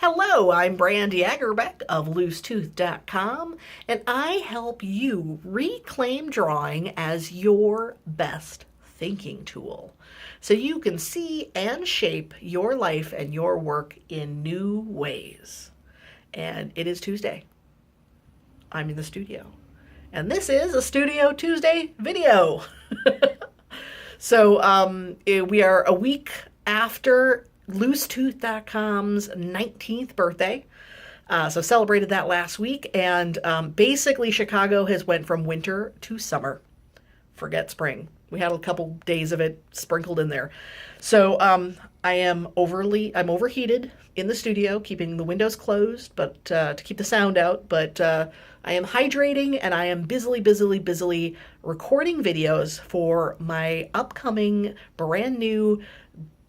Hello, I'm Brandy Agerbeck of LooseTooth.com, and I help you reclaim drawing as your best thinking tool so you can see and shape your life and your work in new ways. And it is Tuesday. I'm in the studio, and this is a Studio Tuesday video. We are a week after LooseTooth.com's 19th birthday. So celebrated that last week, and basically Chicago has went from winter to summer. Forget spring. We had a couple days of it sprinkled in there. So I'm overheated in the studio, keeping the windows closed, but to keep the sound out. But I am hydrating, and I am busily recording videos for my upcoming brand new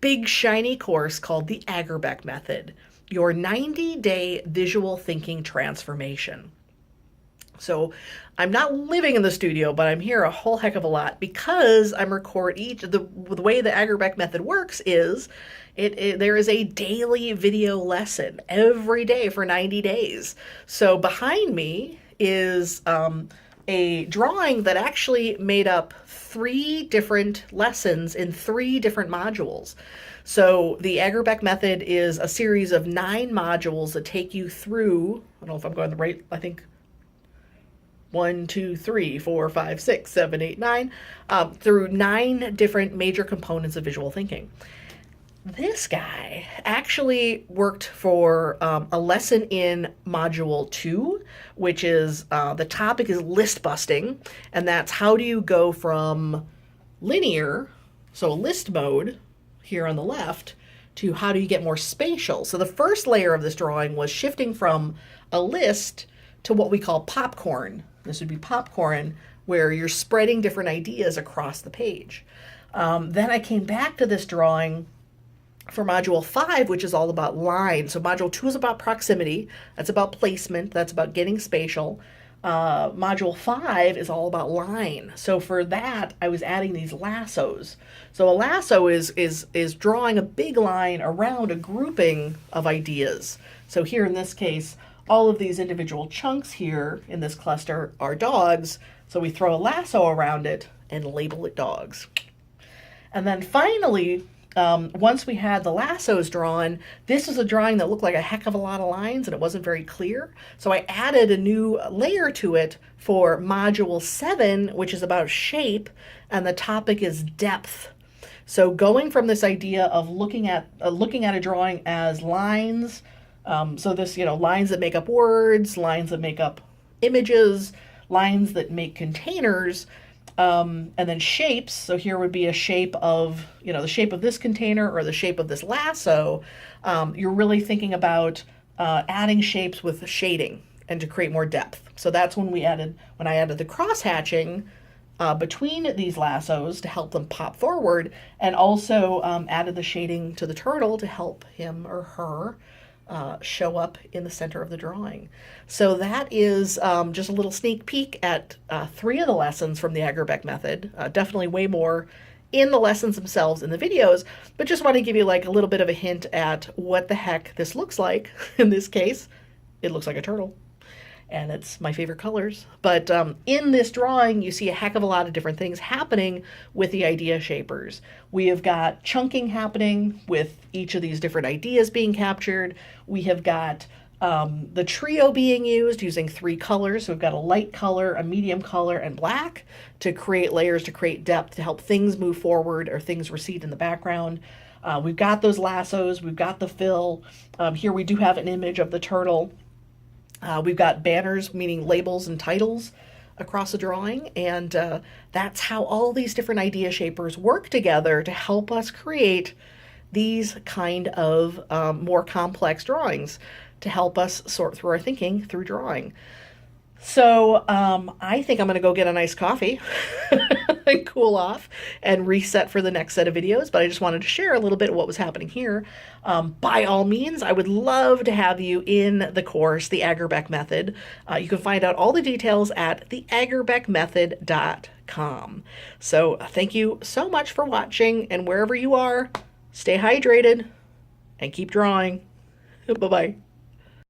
big shiny course called the Agerbeck Method, your 90-day visual thinking transformation. So I'm not living in the studio, but I'm here a whole heck of a lot because I'm the way the Agerbeck Method works is there is a daily video lesson every day for 90 days. So behind me is a drawing that actually made up 3 different lessons in 3 different modules. So the Agerbeck Method is a series of 9 modules that take you through, I don't know if I'm going the right, I think 1, 2, 3, 4, 5, 6, 7, 8, 9, through 9 different major components of visual thinking. This guy actually worked for a lesson in Module 2, which is, the topic is list busting, and that's how do you go from linear, so list mode, here on the left, to how do you get more spatial. So the first layer of this drawing was shifting from a list to what we call popcorn. This would be popcorn, where you're spreading different ideas across the page. Then I came back to this drawing for Module 5, which is all about lines. So Module 2 is about proximity. That's about placement. That's about getting spatial. Module 5 is all about line. So for that, I was adding these lassos. So a lasso is drawing a big line around a grouping of ideas. So here in this case, all of these individual chunks here in this cluster are dogs. So we throw a lasso around it and label it dogs. And then finally, once we had the lassos drawn, this was a drawing that looked like a heck of a lot of lines and it wasn't very clear. So I added a new layer to it for Module 7, which is about shape, and the topic is depth. So going from this idea of looking at a drawing as lines, lines that make up words, lines that make up images, lines that make containers, and then shapes. So here would be a shape of, the shape of this container or the shape of this lasso. You're really thinking about adding shapes with shading and to create more depth. So that's when I added the cross hatching between these lassos to help them pop forward, and also added the shading to the turtle to help him or her show up in the center of the drawing. So that is just a little sneak peek at 3 of the lessons from the Agerbeck Method. Definitely way more in the lessons themselves in the videos, but just want to give you like a little bit of a hint at what the heck this looks like. In this case, it looks like a turtle, and it's my favorite colors. But in this drawing, you see a heck of a lot of different things happening with the idea shapers. We have got chunking happening with each of these different ideas being captured. We have got the trio being used using 3 colors. So we've got a light color, a medium color, and black to create layers, to create depth, to help things move forward or things recede in the background. We've got those lassos. We've got the fill. Here we do have an image of the turtle. We've got banners, meaning labels and titles, across the drawing, and that's how all these different idea shapers work together to help us create these kind of more complex drawings, to help us sort through our thinking through drawing. So I think I'm going to go get a nice coffee and cool off and reset for the next set of videos, but I just wanted to share a little bit of what was happening here. By all means, I would love to have you in the course, the Agerbeck Method. You can find out all the details at theagerbeckmethod.com. So thank you so much for watching, and wherever you are, stay hydrated and keep drawing. Bye bye.